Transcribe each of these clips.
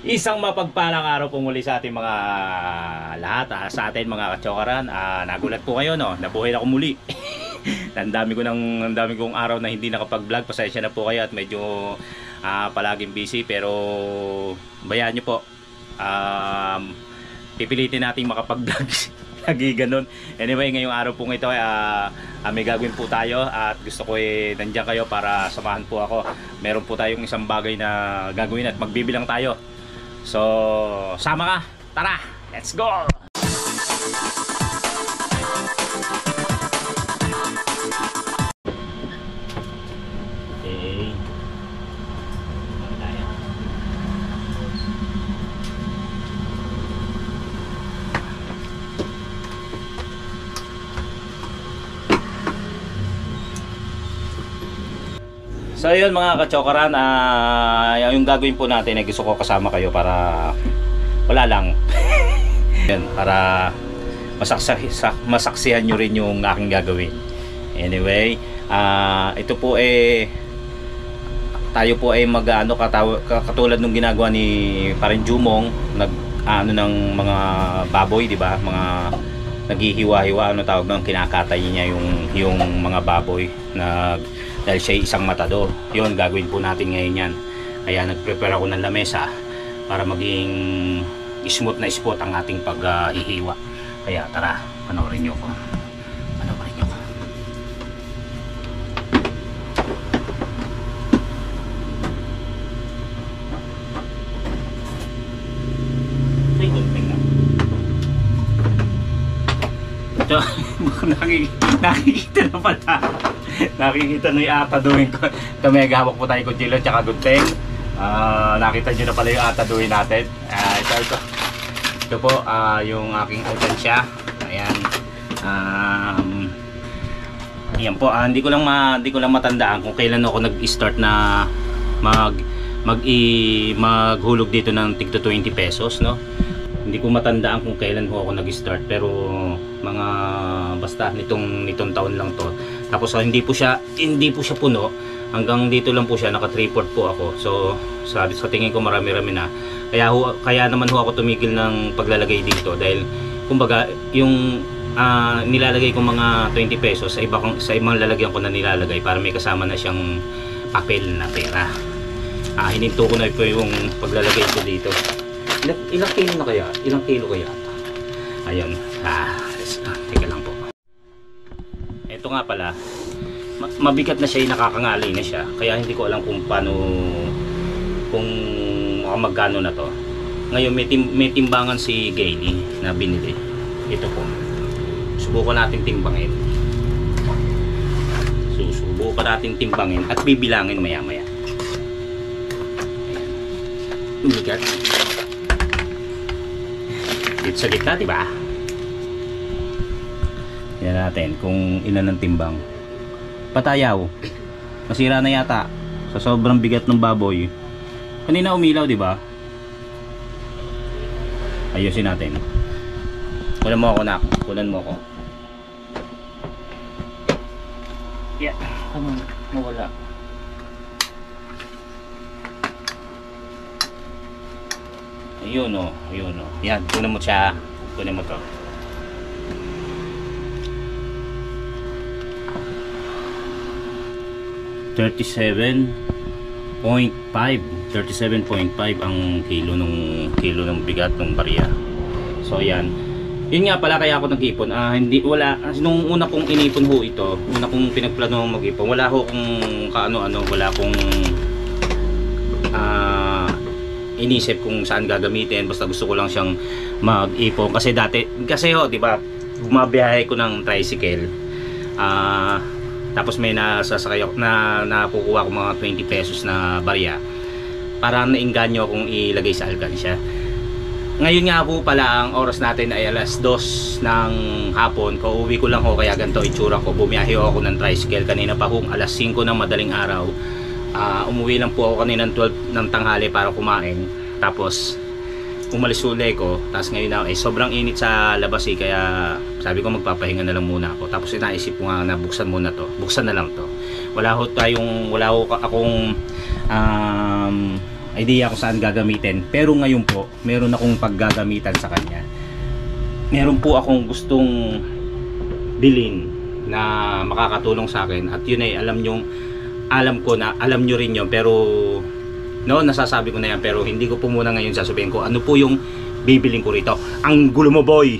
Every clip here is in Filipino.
Isang mapagpalang araw po muli sa ating mga lahat, sa atin mga katsokaran. Nagulat po kayo, no? Nabuhay ako muli. ang dami kong araw na hindi nakapag-vlog. Pasensya na po kayo at medyo palaging busy, pero bayaan nyo po. Pipilitin natin makapag-vlog. Lagi ganun. Anyway, ngayong araw po ito may gagawin po tayo at gusto ko nandiyan kayo para samahan po ako. Meron po tayong isang bagay na gagawin at magbibilang tayo. So, sama ka. Tara, let's go! Okay. So yun mga katsokaran, yung gagawin po natin ay gusto ko kasama kayo para wala lang yan, para masaksihan nyo rin yung aking gagawin. Anyway, ito po tayo po ay katulad nung ginagawa ni Parin Jumong, ng mga baboy, di ba? Mga naghihiwa-hiwa, tawag ng kinakatay niya yung mga baboy dahil siya isang matador. Yun, gagawin po natin ngayon yan. Kaya nag-prepare ako ng lamesa para maging smooth na spot ang ating paghihiwa. Kaya tara, panoorin nyo ko. So, nakikita na pala. Nakikita na yung ataduhin ko. Ito, may gahawak po tayo kutsilo tsaka gunting. Nakita nyo na pala yung ataduhin natin. Ito po yung aking alkansya. Ayan. Ayan po, hindi ko lang matandaan kung kailan ako nag-start na maghulog dito ng tig 20 pesos, no? Hindi ko matandaan kung kailan ho ako nag-start, pero mga basta nitong taon lang to. Tapos hindi po siya puno, hanggang dito lang po siya, naka 3/4 po ako. So sa tingin ko marami-rami na. Kaya naman ho ako tumigil ng paglalagay dito dahil kumbaga yung nilalagay ko mga 20 pesos sa ibang lalagyan ko na nilalagay para may kasama na siyang papel na pera. Hininto ko na po yung paglalagay ko dito. Ilang kilo kaya? Ayun. Teka lang po. Ito nga pala, mabigat na siya, nakakangalay na siya. Kaya hindi ko alam kung magkano na to. Ngayon may timbangan si Gailey na binili. Ito po. Subukan natin timbangin. Susubukan natin timbangin at bibilangin maya-maya. Bigat. Dito sa gitna, diba? Yan natin kung ilan ang timbang. Patayaw. Masira na yata sa sobrang bigat ng baboy. Kanina umilaw, diba? Ayusin natin. Kunan mo ako, nak. Kunan mo ako. Yeah. Ano? Mawala. Ayun o. Yan, kunin mo siya. Kunin mo to. $37.5 ang kilo ng bigat ng barya. So yan. Yun nga pala kaya ako nag-ipon. Nung una kong inipon ho ito, una kong pinagplano mag-ipon, wala ho kung wala kong inisip kung saan gagamitin. Basta gusto ko lang siyang mag-ipon kasi di ba, bumabiyahe ko ng tricycle, tapos may nasasakay ako nakukuha ko mga 20 pesos na barya, para nainganyo akong ilagay sa alkansya. Ngayon nga po pala ang oras natin ay alas 2 ng hapon. Kauwi ko lang ho, kaya ganito itsura ko. Bumiyahe ako ng tricycle kanina pa kung alas 5 ng madaling araw. Umuwi lang po ako kanina ng 12 ng tanghali para kumain. Tapos umalis ulit ko. Tapos ngayon na sobrang init sa labas kaya sabi ko magpapahinga na lang muna ako. Tapos naisip ko nga na buksan na lang to. Wala ho akong idea kung saan gagamitin. Pero ngayon po, meron akong paggagamitan sa kanya. Meron po akong gustong bilhin na makakatulong sa akin, at yun ay alam ko na alam nyo rin yun, pero nasasabi ko na yan, pero hindi ko po muna ngayon sasabihin ko ano po yung bibiling ko rito. Ang gulo mo, boy.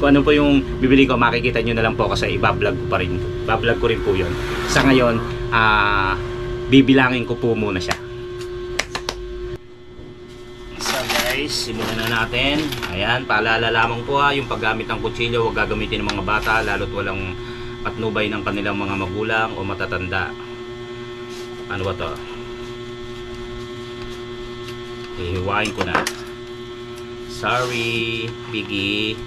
Kung ano po yung bibili ko, makikita nyo na lang po kasi ibablog ko pa rin. Bablog ko rin po yun. Sa ngayon, bibilangin ko po muna siya. So guys, simulan na natin. Ayan, paalala lamang po yung paggamit ng kutsilyo, huwag gagamitin ng mga bata, lalo't walang patnubay ng kanilang mga magulang o matatanda. Ano ba to? Hihiwain ko na. Sorry, Piggy.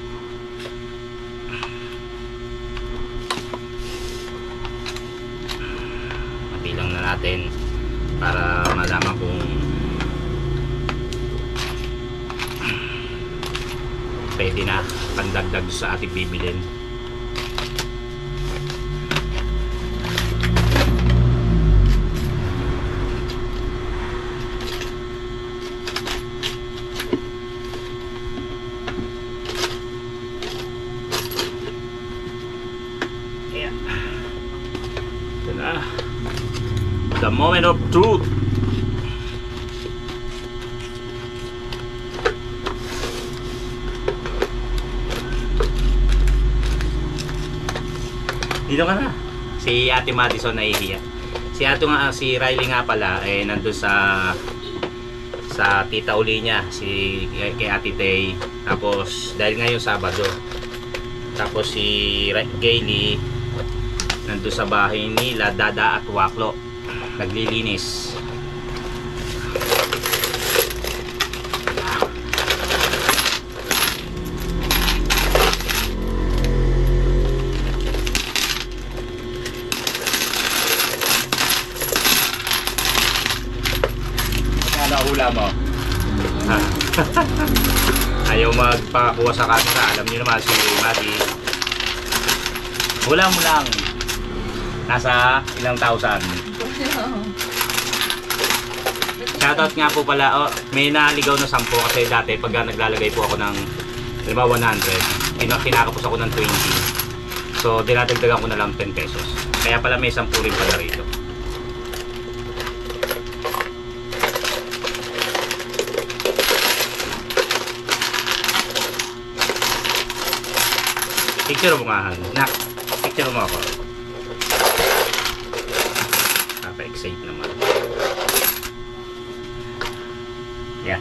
Mabilang na natin para malaman kung pwede na pandagdag sa ating bibilin. The moment of truth. Dito ka na. Si Ate Madison nahihiya. Si Riley nga pala nandun sa tita uli niya, kay Ate Tay. Tapos dahil ngayon Sabado. Tapos si Gailey nandun sa bahay nila Dada at Waklo, naglilinis. Ano hula mo? Ayaw magpakakuha sa camera. Alam niyo naman si Maddie. Hula mo lang. Nasa ilang thousand. Shoutout nga po pala, may naligaw na 10 kasi dati pag naglalagay po ako ng 100, kinakapos ako ng 20. So dinadagdagan ko na lang 10 pesos. Kaya pala may 10 rin pala rito. Picture mo nga, nak. Picture mo ako. Napaka-excite naman. Yeah.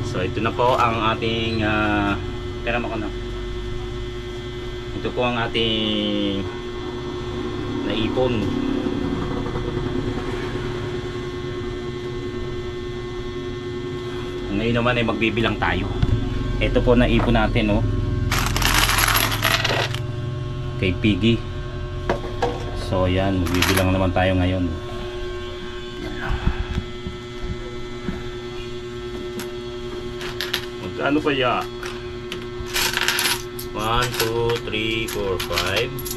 So ito na po ang ating pera mo ko na. Ito po ang ating naipon. Ngayon naman ay magbibilang tayo. Ito po naipon natin, kay Piggy. So yan, magbibilang naman tayo ngayon. Magkano pa ya? 1, 2, 3, 4, 5.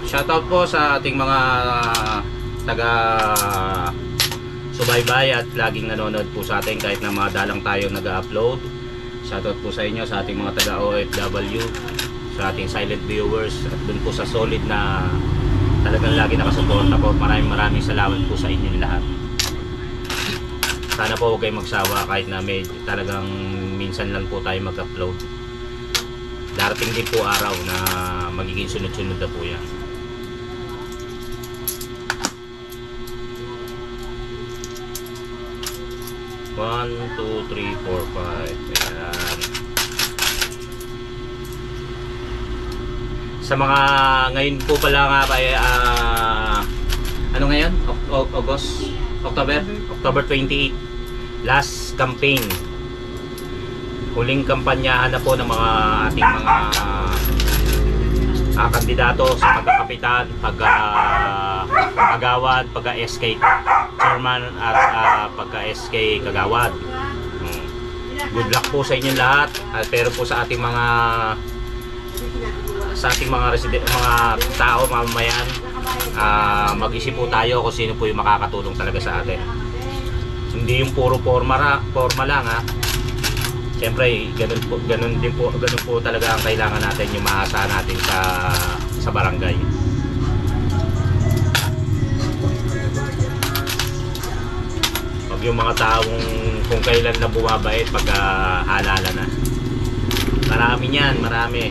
Shoutout po sa ating mga taga subaybay at laging nanonood po sa atin kahit na madalang tayo nag-upload. Shoutout po sa inyo, sa ating mga taga OFW, sa ating silent viewers, at dun po sa solid na talagang lagi nakasuporta po. Maraming salamat po sa inyo lahat. Sana po huwag kayong magsawa kahit na talagang minsan lang po tayo mag-upload. Darating din po araw na magiging sunod-sunod na po yan. One, 2, 3, 4, 5. Ayan. Sa mga ngayon po pala nga ano ngayon? October 28. Last campaign. Huling kampanyahan na po ng mga ating mga kandidato sa pagkakapitan, pagkagawad, pagka-SK chairman at pagka-SK kagawad. Good luck po sa inyo lahat. Pero po sa ating mga resident, mga tao, mamamayan, mag-isip po tayo kung sino po yung makakatulong talaga sa atin. Hindi yung puro forma lang ha. Siyempre, ganun po talaga ang kailangan natin, yung maasahan natin sa barangay. Wag yung mga taong kung kailan na bumabait pag halala na. Marami niyan, marami.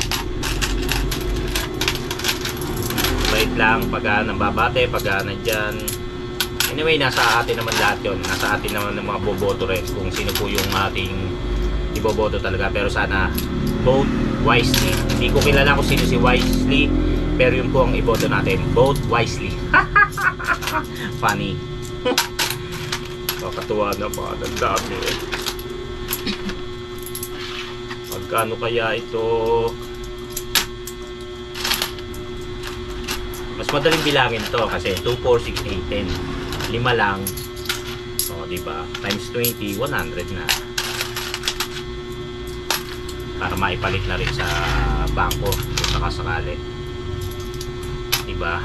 Bait lang pag nambabate, pag nandyan. Anyway, nasa atin naman lahat yun. Nasa atin naman ng mga boboto rin kung sino po yung ating iboboto talaga. Pero sana vote wisely. Hindi ko kilala kung sino si Wisely, pero yun po ang iboto natin. Vote wisely. Funny. Kakatuwa na pa. Ang dami eh. Magkano kaya ito? Mas madaling bilangin to kasi 2, 4, 6, 8, 10. 5 lang. O, diba? Times 20, 100 na. Para maipalit na rin sa bangko kung sakasakali. Diba?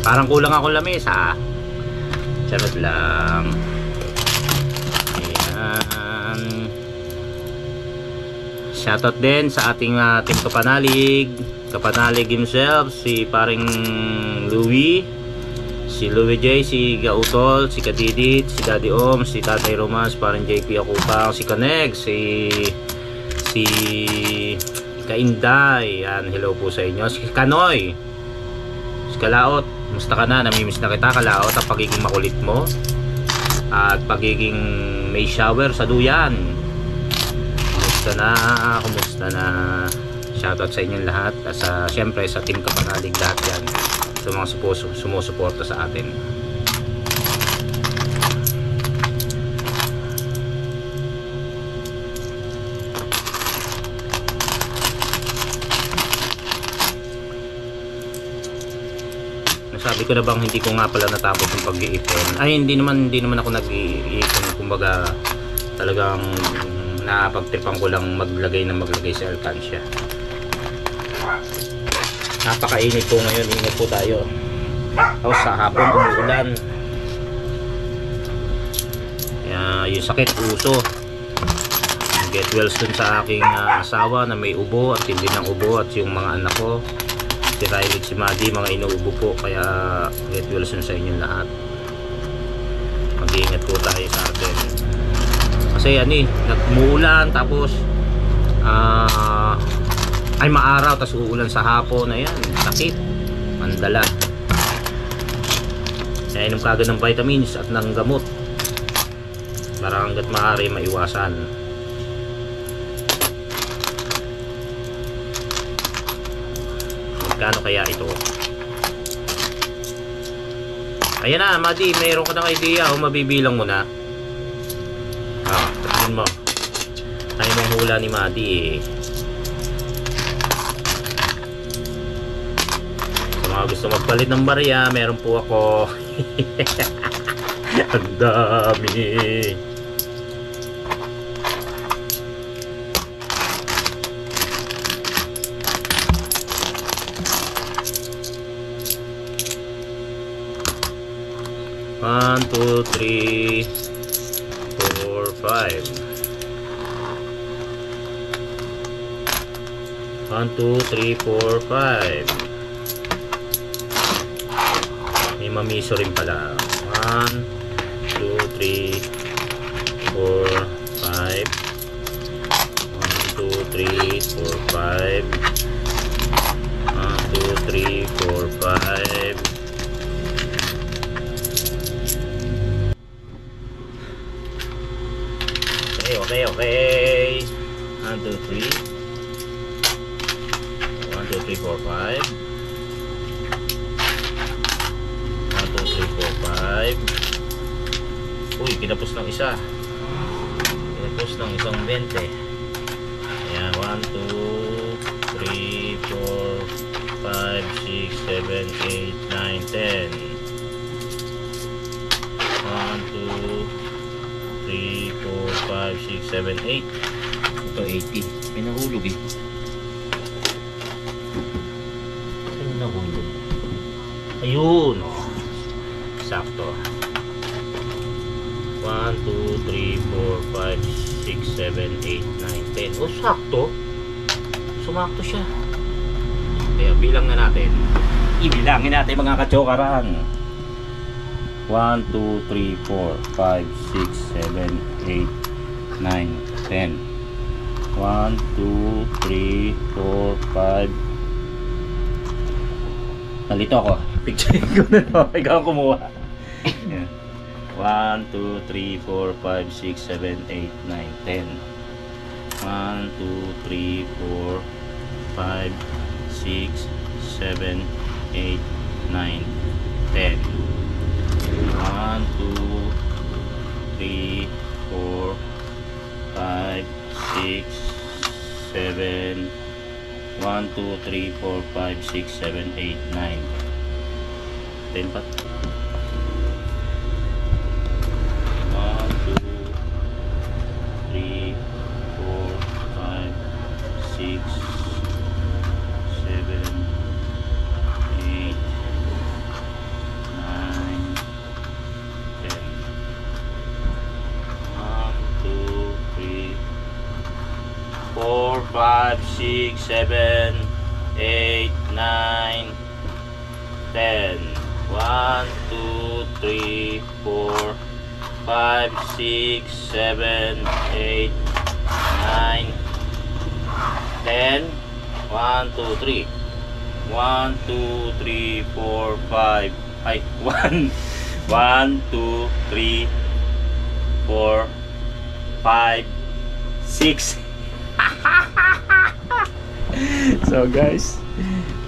Parang kulang ako lamesa. Charot lang. Ayan. Shoutout din sa ating team Kapanalig himself, si paring Louie, si Louie J, si Gautol, si Kadidit, si Daddy Om, si Tatay Romas, parang JP Akupang, si Kaneg, si Kainday. Yan, hello po sa inyo. Si Kanoy, si Kalaot, musta ka na? Namimiss na kita, Kalaot. Ang pagiging makulit mo at pagiging may shower sa duyan. Kumusta na? Shoutout sa inyong lahat. Siyempre sa team Kapanalig lahat yan, sa mga sumusuporta sa atin. Sabi ko na bang hindi ko nga pala natapos yung pag-iipon. Ay, hindi naman ako nag-iipon. Kumbaga talagang napagtripan ko lang maglagay sa alkansya. Napakainit po ngayon. Ingat po tayo. Tapos sa hapon umuulan. Yung sakit uso. Get well soon sa aking asawa na may ubo at hindi ng ubo, at yung mga anak ko, si Riley, si Maddie, mga inuubo po. Kaya get well soon sa inyong lahat. Mag-iingat po tayo sa atin. Kasi nagmuulan, tapos ay maaraw, tapos uulan sa hapon. Ayan, sakit, mandala. Kaya inom kagad ng vitamins at ng gamot para hanggat maaari maiwasan. Magkano kaya ito? Ayan na, Madi, mayroon ka ng idea o mabibilang mo na? Tignan mo. Ano mong hula ni Madi eh. Sa mga gusto magpalit ng barya, meron po ako. Ang dami. One, two, three, 4, 5. 1, 2, 3, 4, 5. May mamiso rin pala. 1, 2, 3, 4, 5. 1, 2, 3, 4, 5. 1, 2, 3, 4, 5. Okay. 1, 2, 3. 1, 2, 3, 4, 5. Uy, kinapos ng isa. Kinapos ng isang 20. Ayan, 1, 2, 3, 4, 5, 6, 7, 8, 9, 10. 1, 2, 3, 4, 5, 6, 7, 8. Ito 80. May nahulog eh. Saan nahulog? Ayun, oh. Sakto. 1, 2, 3, 4, 5, 6, 7, 8, 9, 10. Oh, sakto. Sumakto siya. Kaya bilang na natin. Ibilangin natin mga kachokaran. 1, 2, 3, 4, 5, 6, 7, 8, 9, 10. 1, 2, 3, 4, 5. Nalito ako. Picture ko na to. Ikaw ang kumuha. Yeah. 1, 2, 3, 4, 5, 6, 7, 8, 9, 10. 1, 2, 3, 4, 5, 6, 7, 8, 9, 10. 1, 2, 3, 4, 5, 6, 7. 1, 2, 3, 4, 5, 6, 7, 8, 9. 10 pa. 5, 6, 7, 8, 9, 10. 1, 2, 3, 4, 5, 6, 7, 8, 9, 10. 1, 2, 3. 1, 2, 3, 4, 5. Ay, 1, 2, 3, 4, 5, 6. So guys,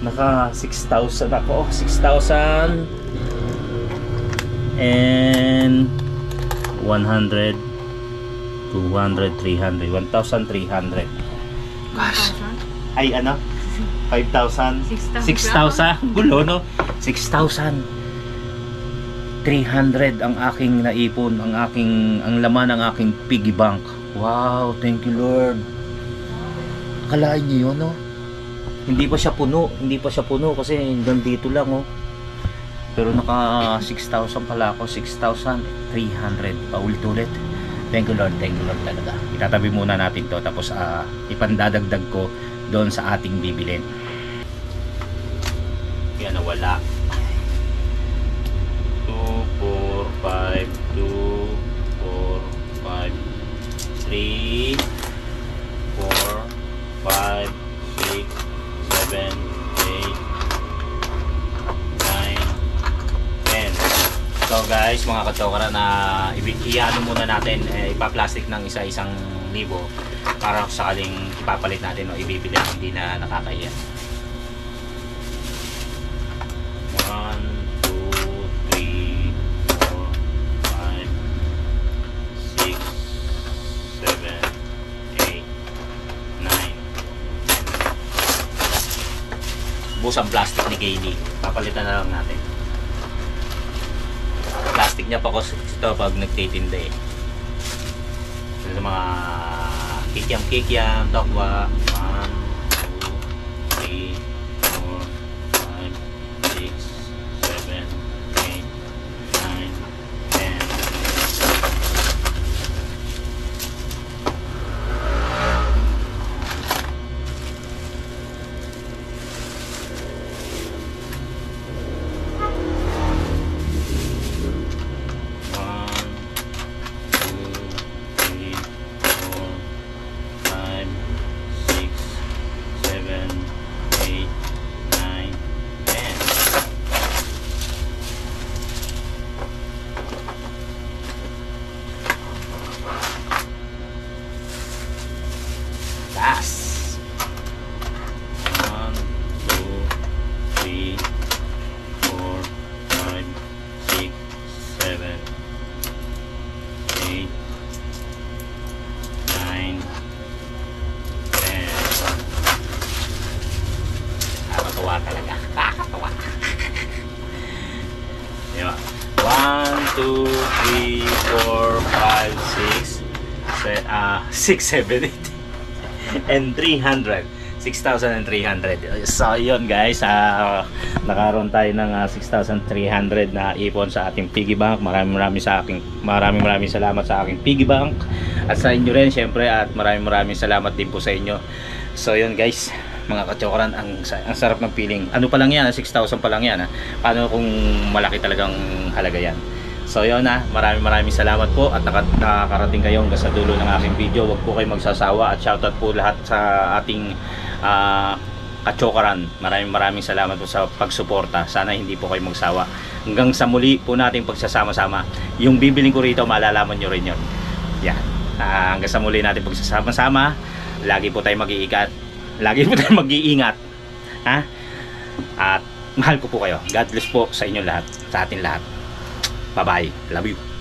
naka 6,000 ako. 6,000 and 100, 200, 300, 1,300. Gosh. Ay ano? 5,000? 6,000? Gulo no? 6,300 ang aking naipon, ang laman ng aking piggy bank. Wow, thank you Lord. Akalain niyo yun, no? Hindi pa siya puno kasi hanggang dito lang, oh. Pero naka 6,000 pala ako, 6,300 paulit-ulit. Thank you Lord talaga. Itatabi muna natin to, tapos ipandadagdag ko doon sa ating bibilin. Yan, nawala. 2, 4, 5, 2, 4, 5, 3, 4, 5, 6, 7, 8, 9, 10. So guys, mga katsokara, na i-ano muna natin, ipa-plastic ng isa-isang libo para sakaling ipapalit natin o ibibili hindi na nakakaya. 1, 2, 3, 4, 5, 6, 7, 8, 9. Bus ang plastic ni Kaylee. Papalitan na lang natin. Plastic niya pa ko ito pag nagtitinda eh. Sa mga kikiam, tokwa. 1, 2, 3, 4, 5, 6, 7, 8, 9, 10. Eight, 2, 3, 4, 5, 6, 7, 8, and 300. 6,300. So yun guys, nakaroon tayo ng 6,300 na ipon sa ating piggy bank. Maraming salamat sa aking piggy bank at sa inyo rin syempre, at maraming salamat din po sa inyo. So yun guys, mga kachokoran, ang sarap ng feeling. Ano pa lang yan, 6,000 pa lang yan. Paano kung malaki talagang halaga yan? So yun maraming salamat po at nakakarating kayo hanggang sa dulo ng aking video. Huwag po kayo magsasawa, at shoutout po lahat sa ating kachokaran. Maraming salamat po sa pagsuporta. Sana hindi po kayo magsawa. Hanggang sa muli po nating pagsasama-sama. Yung bibiling ko rito, malalaman nyo rin yun. Yan. Hanggang sa muli natin pagsasama-sama. Lagi po tayo mag-iingat. Lagi po tayo mag-iingat. At mahal ko po kayo. God bless po sa inyo lahat, sa atin lahat. Bye-bye. Love you.